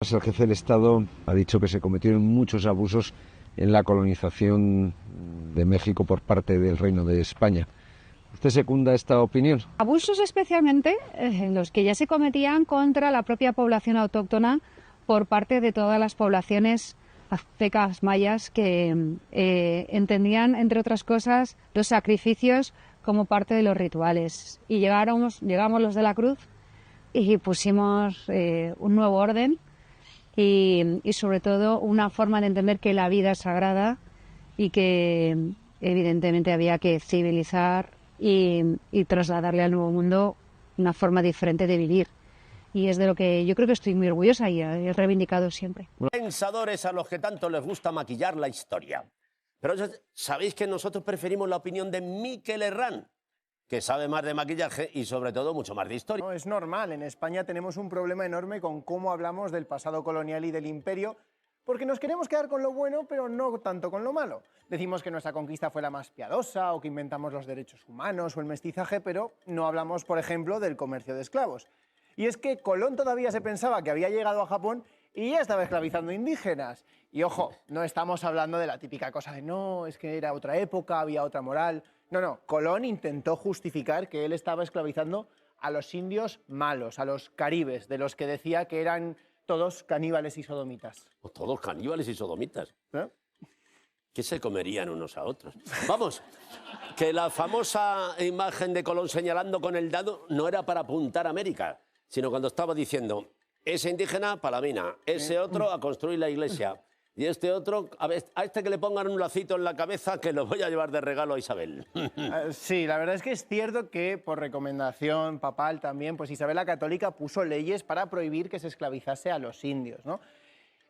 días el jefe del Estado ha dicho que se cometieron muchos abusos en la colonización de México por parte del Reino de España. ¿Usted secunda esta opinión? Abusos especialmente los que ya se cometían contra la propia población autóctona por parte de todas las poblaciones aztecas mayas que entendían, entre otras cosas, los sacrificios como parte de los rituales. Y llegamos los de la Cruz y pusimos un nuevo orden y sobre todo una forma de entender que la vida es sagrada y que evidentemente había que civilizar y trasladarle al nuevo mundo una forma diferente de vivir. Y es de lo que yo creo que estoy muy orgullosa y he reivindicado siempre. Pensadores a los que tanto les gusta maquillar la historia. Pero sabéis que nosotros preferimos la opinión de Mikel Herrán, que sabe más de maquillaje y sobre todo mucho más de historia. No, es normal, en España tenemos un problema enorme con cómo hablamos del pasado colonial y del imperio, porque nos queremos quedar con lo bueno, pero no tanto con lo malo. Decimos que nuestra conquista fue la más piadosa, o que inventamos los derechos humanos o el mestizaje, pero no hablamos, por ejemplo, del comercio de esclavos. Y es que Colón todavía se pensaba que había llegado a Japón y ya estaba esclavizando indígenas. Y ojo, no estamos hablando de la típica cosa de no, es que era otra época, había otra moral. No, Colón intentó justificar que él estaba esclavizando a los indios malos, a los caribes, de los que decía que eran todos caníbales y sodomitas. Todos caníbales y sodomitas. ¿Eh? ¿Qué se comerían unos a otros? Vamos, que la famosa imagen de Colón señalando con el dedo no era para apuntar a América, sino cuando estaba diciendo, ese indígena para la mina, ese otro a construir la iglesia, y este otro, a este que le pongan un lacito en la cabeza que lo voy a llevar de regalo a Isabel. Sí, la verdad es que es cierto que por recomendación papal también, pues Isabel la Católica puso leyes para prohibir que se esclavizase a los indios, ¿no?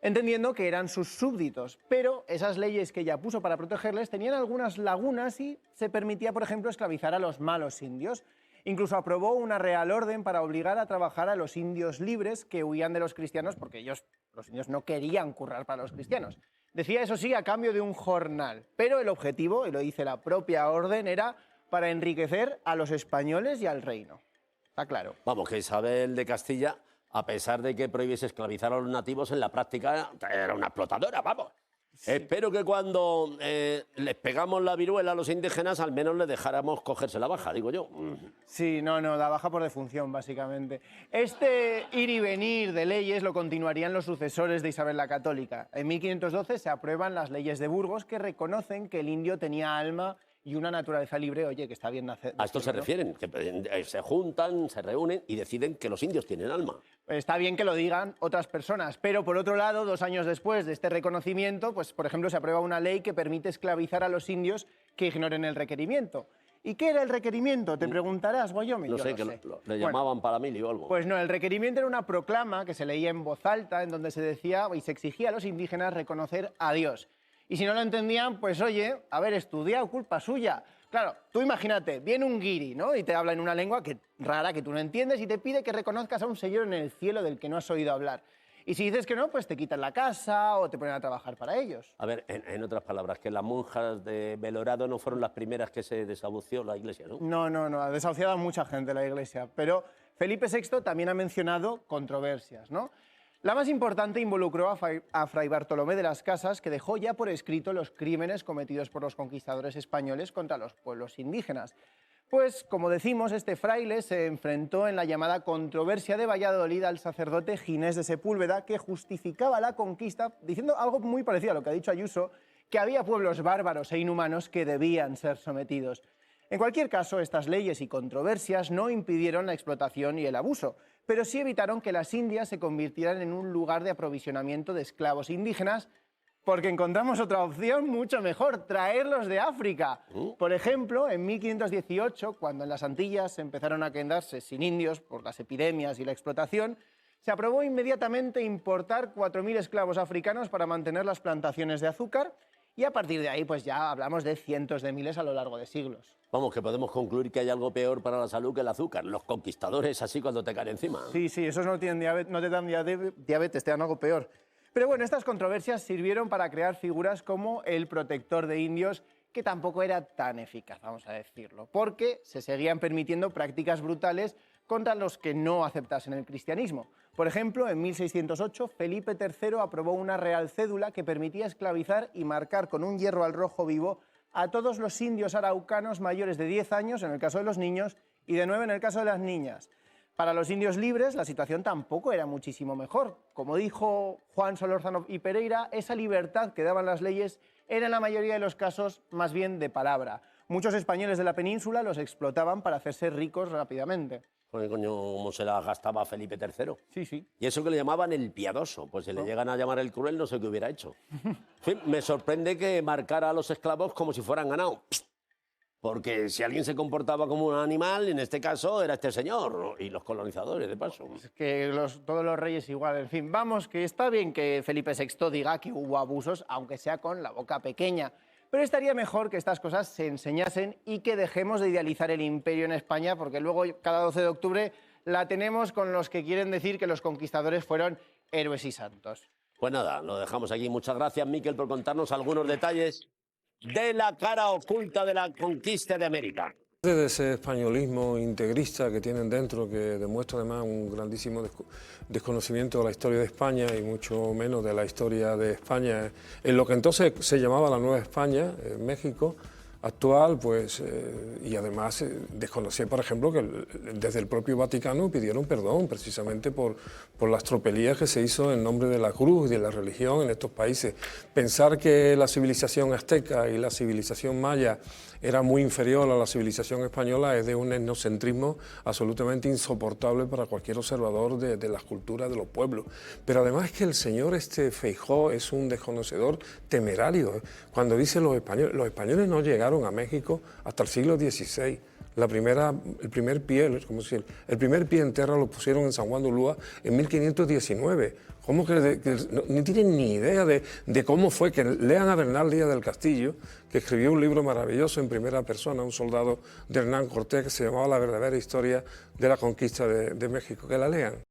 Entendiendo que eran sus súbditos, pero esas leyes que ella puso para protegerles tenían algunas lagunas y se permitía, por ejemplo, esclavizar a los malos indios. Incluso aprobó una real orden para obligar a trabajar a los indios libres que huían de los cristianos porque los indios no querían currar para los cristianos. Decía, eso sí, a cambio de un jornal, pero el objetivo, y lo dice la propia orden, era para enriquecer a los españoles y al reino. Está claro. Vamos, que Isabel de Castilla, a pesar de que prohibiese esclavizar a los nativos, en la práctica era una explotadora, vamos. Sí. Espero que cuando les pegamos la viruela a los indígenas, al menos les dejáramos cogerse la baja, digo yo. Sí, no, la baja por defunción, básicamente. Este ir y venir de leyes lo continuarían los sucesores de Isabel la Católica. En 1512 se aprueban las leyes de Burgos que reconocen que el indio tenía alma y una naturaleza libre, oye, que está bien nacer. A esto se refieren, que se juntan, se reúnen y deciden que los indios tienen alma. Está bien que lo digan otras personas, pero por otro lado, 2 años después de este reconocimiento, pues por ejemplo se aprueba una ley que permite esclavizar a los indios que ignoren el requerimiento. ¿Y qué era el requerimiento? Te preguntarás, Wyoming. No sé, que le llamaban paramilio o algo. Pues no, el requerimiento era una proclama que se leía en voz alta, en donde se decía y se exigía a los indígenas reconocer a Dios. Y si no lo entendían, pues oye, haber estudiado, culpa suya. Claro, tú imagínate, viene un guiri, ¿no? Y te habla en una lengua rara que tú no entiendes y te pide que reconozcas a un señor en el cielo del que no has oído hablar. Y si dices que no, pues te quitan la casa o te ponen a trabajar para ellos. A ver, en otras palabras, que las monjas de Belorado no fueron las primeras que se desahució la iglesia, ¿no? No, ha desahuciado a mucha gente la iglesia. Pero Felipe VI también ha mencionado controversias, ¿no? La más importante involucró a Fray Bartolomé de las Casas, que dejó ya por escrito los crímenes cometidos por los conquistadores españoles contra los pueblos indígenas. Pues, como decimos, este fraile se enfrentó en la llamada controversia de Valladolid al sacerdote Ginés de Sepúlveda, que justificaba la conquista diciendo algo muy parecido a lo que ha dicho Ayuso, que había pueblos bárbaros e inhumanos que debían ser sometidos. En cualquier caso, estas leyes y controversias no impidieron la explotación y el abuso, pero sí evitaron que las Indias se convirtieran en un lugar de aprovisionamiento de esclavos indígenas, porque encontramos otra opción mucho mejor, traerlos de África. Por ejemplo, en 1518, cuando en las Antillas empezaron a quedarse sin indios por las epidemias y la explotación, se aprobó inmediatamente importar 4.000 esclavos africanos para mantener las plantaciones de azúcar, y a partir de ahí pues ya hablamos de cientos de miles a lo largo de siglos. Vamos, que podemos concluir que hay algo peor para la salud que el azúcar. Los conquistadores así cuando te caen encima. Sí, esos no te dan diabetes, te dan algo peor. Pero bueno, estas controversias sirvieron para crear figuras como el protector de indios, que tampoco era tan eficaz, vamos a decirlo, porque se seguían permitiendo prácticas brutales contra los que no aceptasen el cristianismo. Por ejemplo, en 1608, Felipe III aprobó una real cédula que permitía esclavizar y marcar con un hierro al rojo vivo a todos los indios araucanos mayores de 10 años, en el caso de los niños, y de 9 en el caso de las niñas. Para los indios libres, la situación tampoco era muchísimo mejor. Como dijo Juan Solórzano y Pereira, esa libertad que daban las leyes era en la mayoría de los casos más bien de palabra. Muchos españoles de la península los explotaban para hacerse ricos rápidamente. Joder, coño, ¿cómo se la gastaba Felipe III? Sí, sí. Y eso que le llamaban el piadoso, pues si le llegan a llamar el cruel, no sé qué hubiera hecho. En fin, me sorprende que marcara a los esclavos como si fueran ganado. Porque si alguien se comportaba como un animal, en este caso era este señor y los colonizadores, de paso. Es que todos los reyes igual, en fin. Vamos, que está bien que Felipe VI diga que hubo abusos, aunque sea con la boca pequeña. Pero estaría mejor que estas cosas se enseñasen y que dejemos de idealizar el imperio en España, porque luego cada 12 de octubre la tenemos con los que quieren decir que los conquistadores fueron héroes y santos. Pues nada, lo dejamos aquí. Muchas gracias, Miquel, por contarnos algunos detalles de la cara oculta de la conquista de América. De ese españolismo integrista que tienen dentro, que demuestra además un grandísimo desconocimiento de la historia de España y mucho menos de la historia de España en lo que entonces se llamaba la Nueva España, México actual, pues, y además desconocía, por ejemplo, que desde el propio Vaticano pidieron perdón precisamente por las tropelías que se hizo en nombre de la cruz y de la religión en estos países. Pensar que la civilización azteca y la civilización maya era muy inferior a la civilización española es de un etnocentrismo absolutamente insoportable para cualquier observador de las culturas de los pueblos. Pero además es que el señor Feijóo es un desconocedor temerario. Cuando dice los españoles no llegaron a México hasta el siglo XVI. El primer pie en tierra lo pusieron en San Juan de Ulúa en 1519. ¿Cómo que no tienen ni idea de cómo fue? Que lean a Bernal Díaz del Castillo, que escribió un libro maravilloso en primera persona, un soldado de Hernán Cortés, que se llamaba La verdadera historia de la conquista de México. Que la lean.